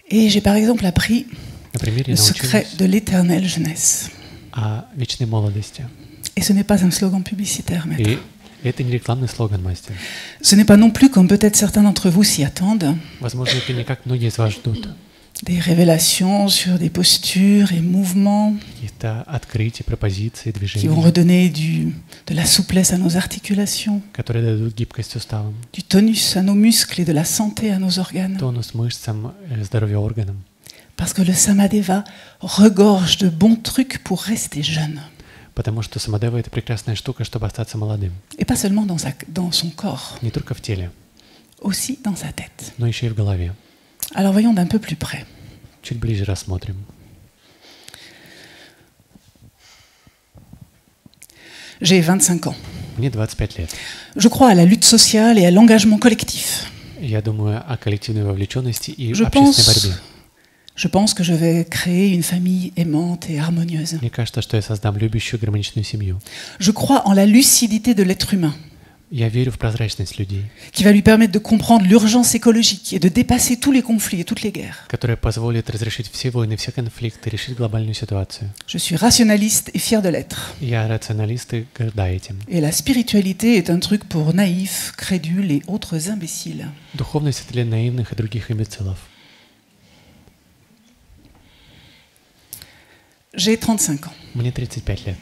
Et j'ai par exemple appris Например, я le secret научилась de l'éternelle jeunesse. о вечной молодости. Et ce n'est pas un slogan publicitaire, maître. И это не рекламный слоган, мастер. Ce n'est pas non plus, comme peut-être certains d'entre vous s'y attendent, Возможно, это не как многие из вас ждут. des révélations sur des postures et mouvements Какие-то открытия, пропозиции, qui vont движения, redonner de la souplesse à nos articulations, которые дадут гибкость суставам, du tonus à nos muscles et de la santé à nos organes. тонус мышцам, здоровье органам. Parce que le Samadeva regorge de bons trucs pour rester jeune. Потому что самадева — это прекрасная штука, чтобы остаться молодым. Et pas seulement dans son corps, Не только в теле, aussi dans sa tête. но еще и в голове. Alors voyons d'un peu plus près. Чуть ближе рассмотрим. J'ai 25 ans. Мне 25 лет. Je crois à la lutte sociale et à l'engagement collectif. Я думаю о коллективной вовлеченности и Je общественной борьбе. pense que je vais créer une famille aimante et harmonieuse. Мне кажется, что я создам любящую, гармоничную семью. Je crois en la lucidité de l'être humain, Я верю в прозрачность людей, qui va lui permettre de comprendre l'urgence écologique et de dépasser tous les conflits et toutes les guerres. которая позволит разрешить все войны, все конфликты, решить глобальную ситуацию. Je suis rationaliste et fier de l'être. Я рационалист и горда этим. Et la spiritualité est un truc pour naïfs, crédules et autres imbéciles. Духовность — это для наивных и других имбецилов. J'ai 35 ans. Мне 35 лет.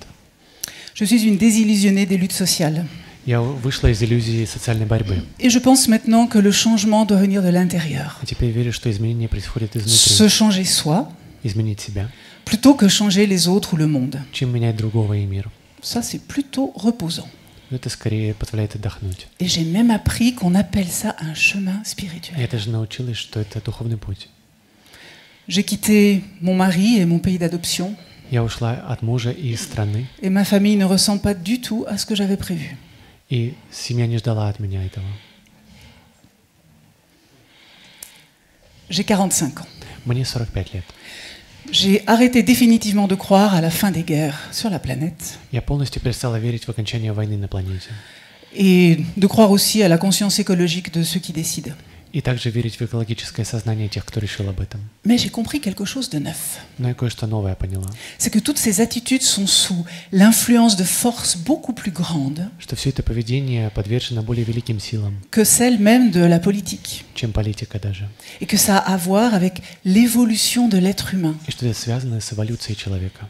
Je suis une désillusionnée des luttes sociales. Я вышла из иллюзии социальной борьбы. Et je pense maintenant que le changement doit venir de l'intérieur. И теперь верю, что изменения происходят Se изнутри. changer soi, Изменить себя, plutôt que changer les autres ou le monde. чем менять другого и мир. Ça, c'est plutôt reposant. Это скорее позволяет отдохнуть. Et j'ai même appris qu'on appelle ça un chemin Я spirituel. даже научилась, что это духовный путь. J'ai quitté mon mari et mon pays d'adoption, Я ушла от мужа и из страны, et ma famille ne ressemble pas du tout à ce que j'avais prévu. и семья не ждала от меня этого. J'ai 45 ans. Мне 45 лет. J'ai arrêté définitivement de croire à la fin des guerres sur la planète, Я полностью перестала верить в окончание войны на планете. et de croire aussi à la conscience écologique de ceux qui décident. И также верить в экологическое сознание тех, кто решил об этом. Mais j'ai compris quelque chose de neuf. Но я кое-что новое поняла. C'est que toutes ces attitudes sont sous l'influence de forces beaucoup plus grandes Что все это поведение подвержено более великим силам, que celles même de la politique, чем политика даже. et que ça a à voir avec l'évolution de l'être humain И что это связано с эволюцией человека.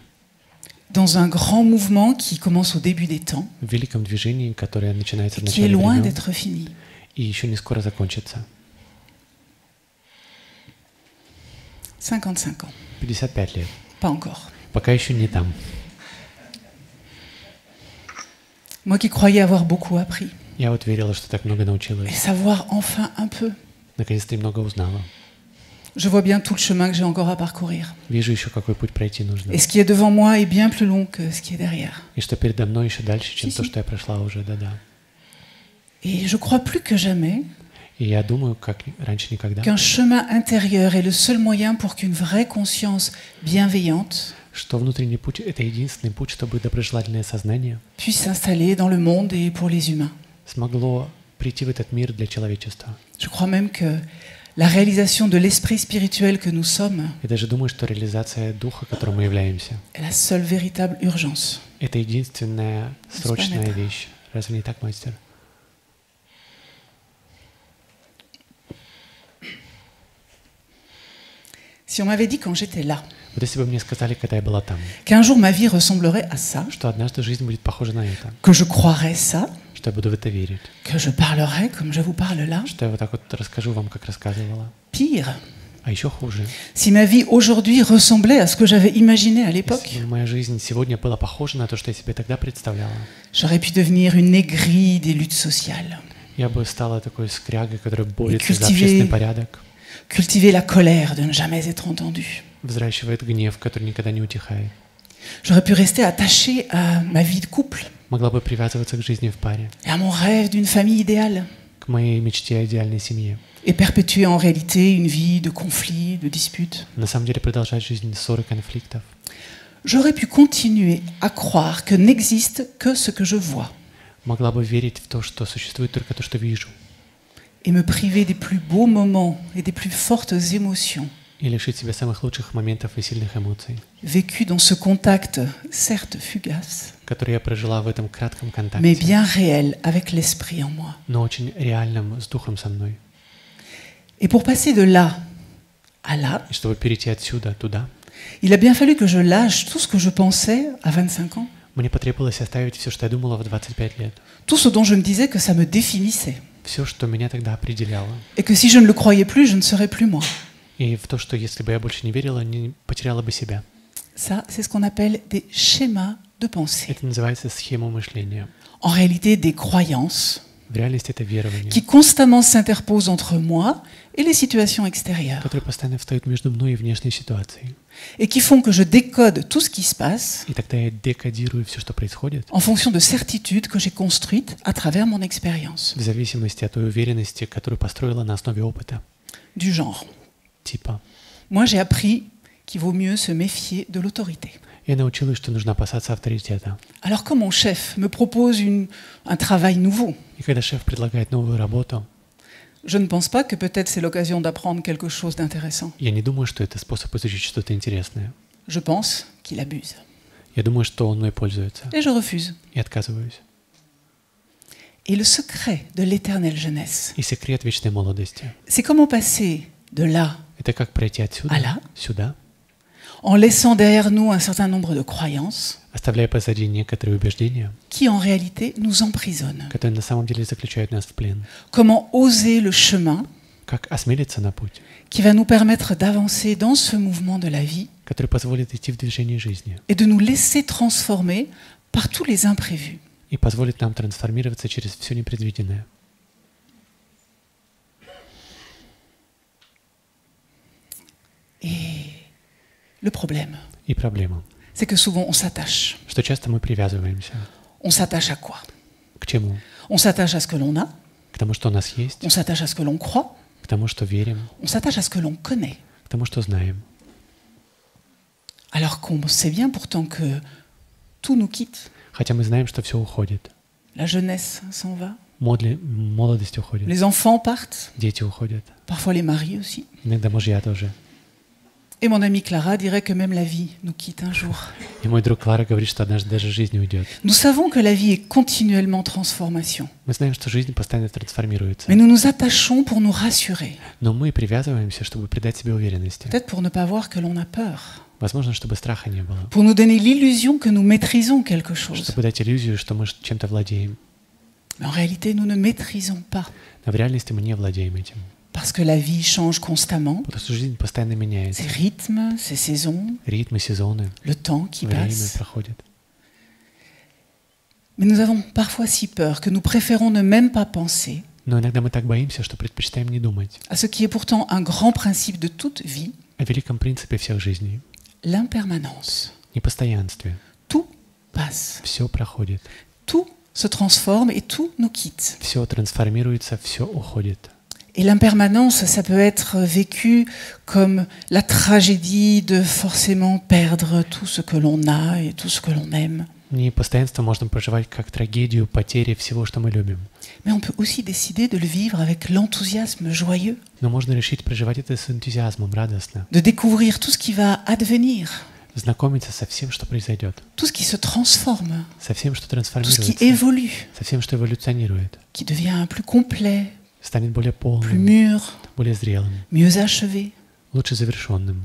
dans un grand mouvement qui commence au début des temps В великом движении, которое начинается в et qui est начале loin времен d'être fini. и еще не скоро закончится. 55 ans, 55 лет. pas encore. Пока еще не там. Moi qui croyais avoir beaucoup appris Я вот верила, что так много et научилась. savoir enfin un peu. Наконец-то немного узнала. Je vois bien tout le chemin que j'ai encore à parcourir. Вижу еще, какой путь пройти нужно. Et ce qui est devant moi est bien plus long que ce qui est derrière. И что передо мной еще дальше, чем Si, то, si. что я прошла уже, да-да. Et je crois plus que jamais И я думаю, как раньше никогда, qu'un chemin intérieur est le seul moyen pour qu'une vraie conscience bienveillante что внутренний путь — это единственный путь, чтобы доброжелательное сознание puisse s'installer dans le monde et pour les humains. смогло прийти в этот мир для человечества. Je crois même que la réalisation de l'esprit spirituel que nous sommes Я даже думаю, что реализация духа, которым мы являемся, est la seule véritable urgence. это единственная срочная Понятно. вещь. Разве не так, мастер? Si on m'avait dit quand j'étais là Вот если бы мне сказали, когда я была там, qu'un jour ma vie ressemblerait à ça, что однажды жизнь будет похожа на это, que je croirais ça, что я буду в это верить, que je parlerais comme je vous parle là, что я вот так вот расскажу вам, как рассказывала. pire, А еще хуже, si ma vie aujourd'hui ressemblait à ce que j'avais imaginé à l'époque, если бы моя жизнь сегодня была похожа на то, что я себе тогда представляла, j'aurais pu devenir une aigrie des luttes sociales, я бы стала такой скрягой, которая борется за cultiver- общественный порядок, cultiver la colère de ne jamais être entendue. взращивает гнев, который никогда не утихает. J'aurais pu rester attachée à ma vie de couple Могла бы привязываться к жизни в паре, et à mon rêve d'une famille idéale к моей мечте о идеальной семье. et perpétuer en réalité une vie de conflits, de disputes. На самом деле продолжать жизнь ссор и конфликтов. J'aurais pu continuer à croire que n'existe que ce que je vois Могла бы верить в то, что существует только то, что вижу, et me priver des plus beaux moments et des plus fortes émotions и И лишить себя самых лучших моментов и сильных эмоций, vécues dans ce contact, certes fugace, которые я прожила в этом кратком mais контакте, bien réel avec l'esprit en moi. но очень реальным с Духом со мной. Et pour passer de là à là, И чтобы перейти отсюда туда, il a bien fallu que je lâche tout ce que je pensais à 25 ans, мне потребовалось оставить все, что я думала в 25 лет. tout ce dont je me disais que ça me définissait, Все, что меня тогда определяло. et que si je ne le croyais plus, je ne serais plus moi. И в то, что если бы я больше не верила, не потеряла бы себя. Ça, c'est ce qu'on appelle des schémas de pensée. Это называется схема мышления. En réalité, des croyances В реальности это верование, qui constamment s'interposent entre moi et les situations extérieures, которое постоянно встает между мной и внешней ситуацией. et qui font que je décode tout ce qui se passe И тогда я декодирую все, что происходит, en fonction de certitudes que j'ai construites à travers mon expérience. в зависимости от той уверенности, которую построила на основе опыта. Du genre, Типа, moi j'ai appris qu'il vaut mieux se méfier de l'autorité. я научилась, что нужно опасаться авторитета. Alors quand mon chef me propose un travail nouveau, И когда шеф предлагает новую работу, je ne pense pas que peut-être c'est l'occasion d'apprendre quelque chose d'intéressant. я не думаю, что это способ изучить что-то интересное. Je pense qu'il abuse. Я думаю, что он мной пользуется. Et je refuse. И отказываюсь. Et le secret de l'éternelle jeunesse, И секрет вечной молодости c'est comment passer de là — это как пройти отсюда, Алла. сюда, en laissant derrière nous un certain nombre de croyances оставляя позади некоторые убеждения, qui en réalité nous emprisonnent. которые на самом деле заключают нас в плен. Comment oser le chemin Как осмелиться на путь, qui va nous permettre d'avancer dans ce mouvement de la vie который позволит идти в движении жизни et de nous laisser transformer par tous les imprévus. и позволит нам трансформироваться через все непредвиденное. Et le problème, И проблема, c'est que souvent on s'attache. что часто мы привязываемся. On s'attache à quoi? К чему? On s'attache à ce que l'on a, К тому, что у нас есть, on s'attache à ce que l'on croit, к тому, что верим, on s'attache à ce que l'on connaît. к тому, что знаем. Alors qu'on sait bien pourtant que tout nous quitte. Хотя мы знаем, что все уходит. La jeunesse s'en va, Молодость уходит, les enfants partent, дети уходят, parfois les maris aussi. иногда мужья тоже. Et mon amie Clara dirait que même la vie nous quitte un jour. И мой друг Клара говорит, что однажды даже жизнь уйдет. Nous savons que la vie est continuellement transformation, Мы знаем, что жизнь постоянно трансформируется. mais nous nous attachons pour nous rassurer, Но мы привязываемся, чтобы придать себе уверенности. peut-être pour ne pas voir que l'on a peur, Возможно, чтобы страха не было. pour nous donner l'illusion que nous maîtrisons quelque chose. Чтобы дать иллюзию, что мы чем-то владеем. Mais en réalité, nous ne maîtrisons pas, Но в реальности мы не владеем этим. parce que la vie change constamment, Потому что жизнь постоянно меняется. ses rythmes, ses saisons, Ритмы, сезоны, le temps qui время passe. проходит. Mais nous avons parfois si peur que nous préférons ne même pas penser Но иногда мы так боимся, что предпочитаем не думать à ce qui est pourtant un grand principe de toute vie, о великом принципе всех жизней. l'impermanence. Непостоянстве. Tout passe, Все проходит. tout se transforme et tout nous quitte. Все трансформируется, все уходит. Et l'impermanence, ça peut être vécu comme la tragédie de forcément perdre tout ce que l'on a et tout ce que l'on aime. Непостоянство можно проживать как трагедию потери всего, что мы любим. Mais on peut aussi décider de le vivre avec l'enthousiasme joyeux, Но можно решить проживать это с энтузиазмом, радостно. de découvrir tout ce qui va advenir, Знакомиться со всем, что произойдет. tout ce qui se transforme, Со всем, что tout ce трансформируется. qui évolue, Со всем, что эволюционирует. qui devient plus complet, Станет более plus полным, mûr, более зрелым, mieux achevé. лучше завершенным.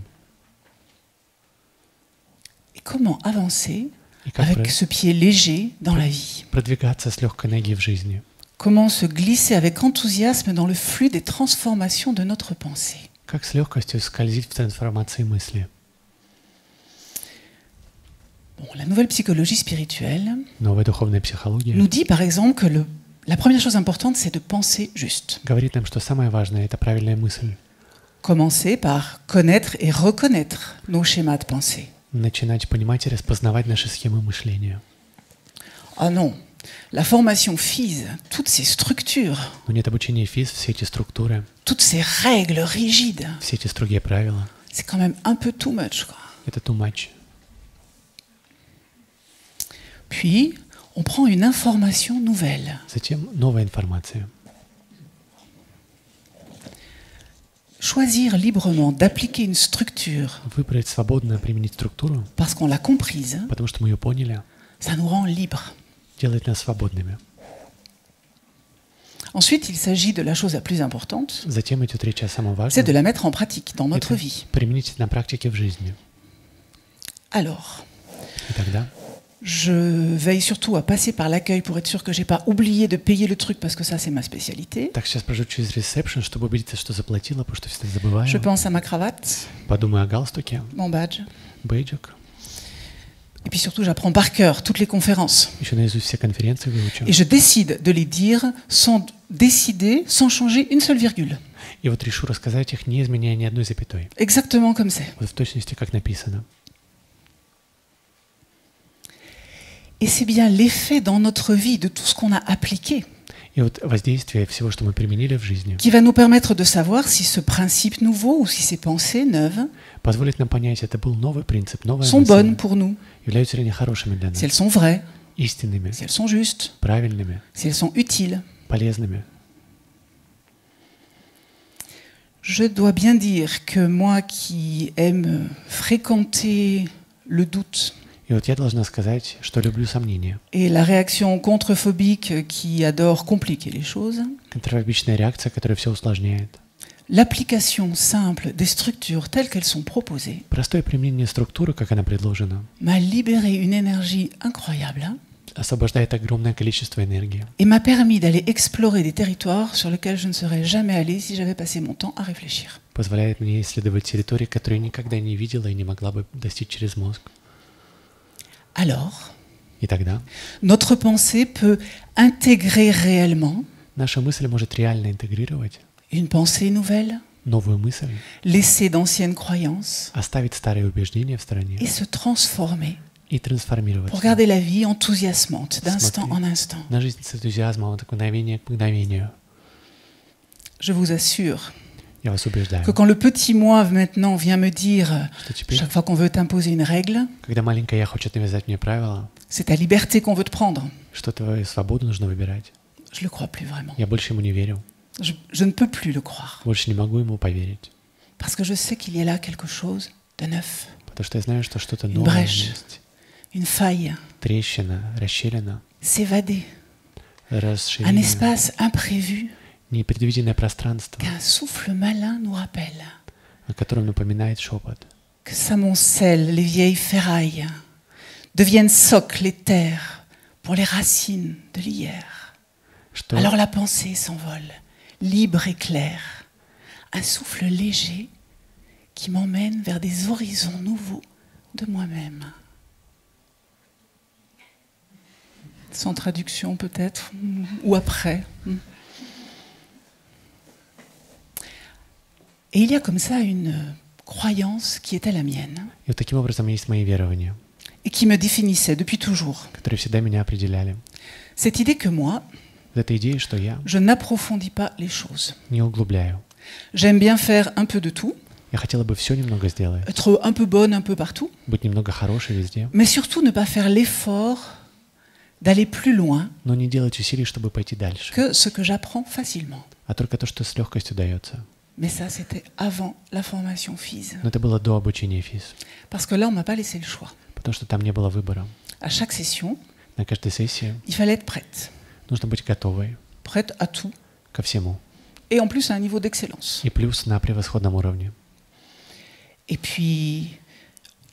Et comment avancer И как avec ce pied léger dans la vie? продвигаться с легкой ноги в жизни. Comment se glisser avec enthousiasme dans le flux des transformations de notre pensée? Как с легкостью скользить в трансформации мысли. Bon, la nouvelle psychologie spirituelle Новая духовная психология nous dit par exemple que la première chose importante, c'est de penser juste. говорит нам, что самое важное — это правильная мысль. Commencer par connaître et reconnaître nos schémas de pensée. Начинать понимать и распознавать наши схемы мышления. Ah non, la formation FIS, toutes ces structures, Но нет обучения ФИЗ, все эти структуры, toutes ces règles rigides, все эти строгие правила c'est quand même un peu too much, quoi. — это too much. Puis, on prend une information nouvelle. Затем новая информация. choisir librement d'appliquer une structure Выбрать свободно применить структуру, parce qu'on l'a comprise, потому что мы ее поняли, ça nous rend libres. делает нас свободными. Ensuite, il s'agit de la chose la plus importante, Затем идет речь о самом c'est de важном. la mettre en pratique dans notre Это vie. применить на практике в жизни. Alors, И тогда je veille surtout à passer par l'accueil pour être sûr que j'ai pas oublié de payer le truc parce que ça c'est ma spécialité. так сейчас прожу через ресепшн, чтобы убедиться, что заплатила, потому что всегда забываю. Je pense à ma cravate, Подумаю о галстуке, mon badge. бейджик. Et puis surtout, j'apprends par cœur toutes les conférences. Еще наизусть все конференции выучу. Et je décide de les dire sans décider, sans changer une seule virgule. И вот решу рассказать их, не изменяя ни одной запятой. Exactement comme c'est. Вот в точности, как написано. Et c'est bien l'effet dans notre vie de tout ce qu'on a appliqué И вот воздействие всего, что мы применили в жизни, qui va nous permettre de savoir si ce principe nouveau ou si ces pensées neuves позволит нам понять, это был новый принцип, новая sont bonnes мысль, pour nous, являются ли они хорошими для si elles нас, sont vraies, истинными, si elles sont justes, правильными, si elles sont utiles. полезными. Je dois bien dire que moi qui aime fréquenter le doute И вот я должна сказать, что люблю сомнения. et la réaction contrephobique qui adore compliquer les choses, Контрфобичная реакция, которая все усложняет. l'application simple des structures telles qu'elles sont proposées Простое применение структуры, как она предложена, m'a libéré une énergie incroyable освобождает огромное количество энергии et m'a permis d'aller explorer des territoires sur lesquels je ne serais jamais allée si j'avais passé mon temps à réfléchir. позволяет мне исследовать территории, которые я никогда не видела и не могла бы достичь через мозг. Alors, И тогда notre pensée peut intégrer réellement наша мысль может реально интегрировать une pensée nouvelle, новую мысль, laisser d'anciennes croyances оставить старые убеждения в стороне et se transformer и pour трансформироваться garder la vie enthousiasmante d'instant en instant. на жизнь с энтузиазмом от мгновения к мгновению. Je vous assure Я вас убеждаю, que quand le petit moi maintenant vient me dire, что теперь, chaque fois qu'on veut t'imposer une règle, когда маленькая я хочет навязать мне правила, c'est ta liberté qu'on veut te prendre, что твою свободу нужно выбирать, je le crois plus vraiment. я больше ему не верю, Je ne peux plus le croire. больше не могу ему поверить, Parce que je sais qu'il y a là quelque chose de neuf, потому что я знаю, что что-то Une новое brèche. есть. une faille, Трещина, расщелина, s'évader, un расширение, espace imprévu непредвиденное пространство, qu'un souffle malin nous rappelle, о котором напоминает шепот, que s'amoncellent les vieilles ferrailles, deviennent socs les terres pour les racines de l'hier. что Alors la pensée s'envole, libre et claire, un souffle léger qui m'emmène vers des horizons nouveaux de moi-même. Sans traduction peut-être, ou après. Et il y a comme ça une croyance qui était la mienne И вот таким образом есть мои верования, et qui me définissait depuis toujours. которые всегда меня определяли. Cette idée que moi, Вот эта идея, что я je n'approfondis pas les choses. не углубляю. J'aime bien faire un peu de tout, Я хотела бы все немного сделать, être un peu bonne un peu partout, быть немного хорошей везде, mais surtout ne pas faire l'effort d'aller plus loin но не делать усилий, чтобы пойти дальше, que ce que j'apprends facilement. а только то, что с легкостью дается. Mais ça, c'était avant la formation FIS. Но это было до обучения ФИЗ, Parce que là, on m'a pas laissé le choix. потому что там не было выбора. À chaque session, На каждой сессии il fallait être prête. нужно быть готовой Prête à tout. ко всему. Et en plus, à un niveau d'excellence. И плюс на превосходном уровне. Et puis,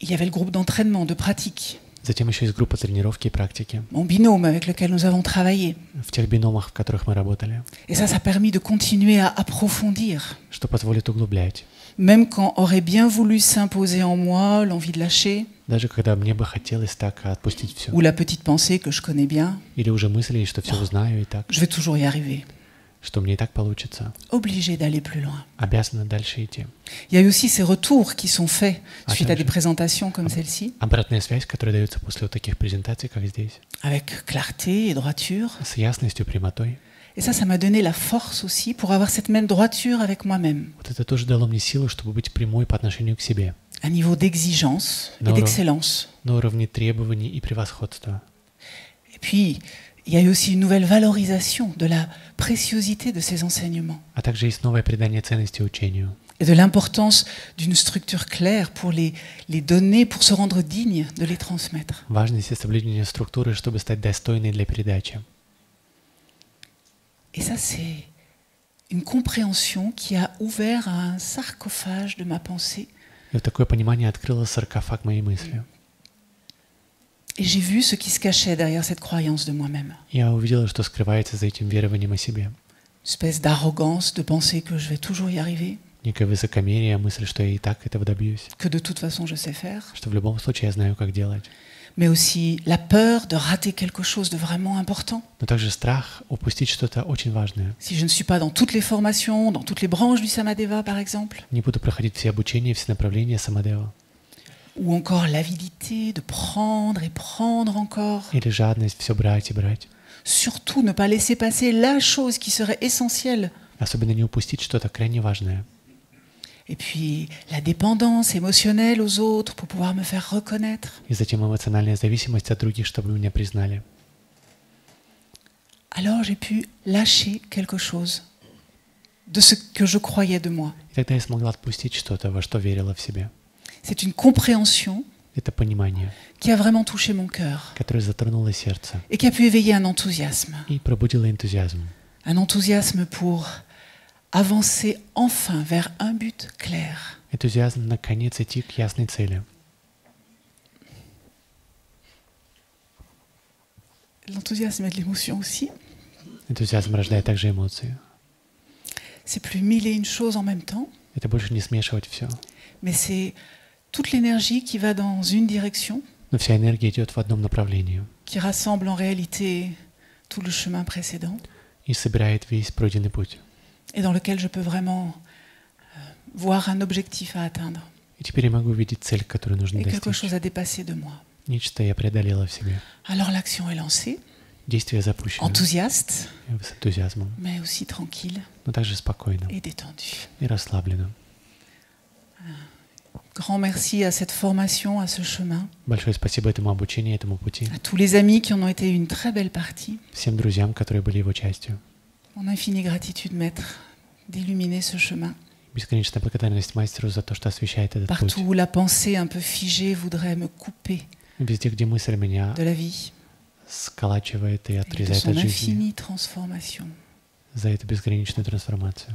il y avait le groupe d'entraînement, de pratique. Затем еще есть группа тренировки и практики Mon binôme avec lequel nous avons travaillé. в тех биномах, в которых мы работали, Et ça a permis de continuer à approfondir. что позволит углублять. Même quand aurait bien voulu s'imposer en moi l'envie de lâcher, Даже когда мне бы хотелось так отпустить все. ou la petite pensée que je connais bien, Или уже мысли, что все узнаю и так, je vais toujours y arriver. что мне и так получится. Obligé d'aller plus loin. Обязана дальше идти. Il y a aussi ces retours qui sont faits suite à Attends, des présentations comme celle-ci, Обратная связь, которая дается после вот таких презентаций, как здесь, avec clarté et droiture. с ясностью, прямотой. Et ça m'a donné la force aussi pour avoir cette même droiture avec moi-même, Вот это тоже дало мне силу, чтобы быть прямой по отношению к себе, un niveau d'exigence et Non, non. d'excellence. на уровне требований и превосходства. Et puis, il y a eu aussi une nouvelle valorisation de la préciosité de ces enseignements. А также есть новое придание ценности учению. et de l'importance d'une structure claire pour les donner, pour se rendre digne de les transmettre. Важность соблюдения структуры, чтобы стать достойной для передачи. Et ça, c'est une compréhension qui a ouvert un sarcophage de ma pensée. И вот такое понимание открыло саркофаг моей мысли. Et j'ai vu ce qui se cachait derrière cette croyance de moi-même. Я увидела, что скрывается за этим верованием о себе. Une espèce d'arrogance de penser que je vais toujours y arriver, Некое высокомерие, мысль, что я и так этого добьюсь, que de toute façon je sais faire, что в любом случае я знаю, как делать. mais aussi la peur de rater quelque chose de vraiment important. Но также страх упустить что-то очень важное. Si je ne suis pas dans toutes les formations, dans toutes les branches du Samadeva par exemple, Не буду проходить все обучения, все направления Самадева. ou encore l'avidité de prendre et prendre encore. Или жадность, все брать и брать. Surtout ne pas laisser passer la chose qui serait essentielle. Особенно не упустить что-то крайне важное. Et puis la dépendance émotionnelle aux autres pour pouvoir me faire reconnaître. И затем эмоциональная зависимость от других, чтобы меня признали. Alors j'ai pu lâcher quelque chose de ce que je croyais de moi. И тогда я смогла отпустить что-то, во что верила в себе. C'est une compréhension Это понимание, qui a vraiment touché mon cœur которое затронуло сердце et qui a pu éveiller un enthousiasme. и пробудило энтузиазм. Un enthousiasme pour avancer enfin vers un but clair. Энтузиазм наконец идти к ясной цели. L'enthousiasme et de l'émotion aussi. Энтузиазм рождает также эмоции. C'est plus mille et une choses en même temps, Это больше не смешивать все. mais c'est toute l'énergie qui va dans une direction, Но вся энергия идет в одном направлении qui rassemble en réalité tout le chemin précédent и собирает весь пройденный путь. et dans lequel je peux vraiment voir un objectif à atteindre И теперь я могу увидеть цель, которую нужно et quelque достичь. chose à dépasser de moi. Нечто я преодолела в себе. Alors l'action est lancée, Действие запущено enthousiaste, с энтузиазмом, mais aussi tranquille но также спокойно et détendue. и расслабленно. Grand merci à cette formation, à ce chemin, Большое спасибо этому обучению, этому пути. à tous les amis qui en ont été une très belle partie. Всем друзьям, которые были его частью. Mon infinie gratitude, Maître, d'illuminer ce chemin. Бесконечная благодарность мастеру за то, что освещает этот путь. Partout où la pensée un peu figée voudrait me couper Везде, где мысль меня de la vie сколачивает и et de отрезает son от жизни, infinie transformation. за эту безграничную трансформацию.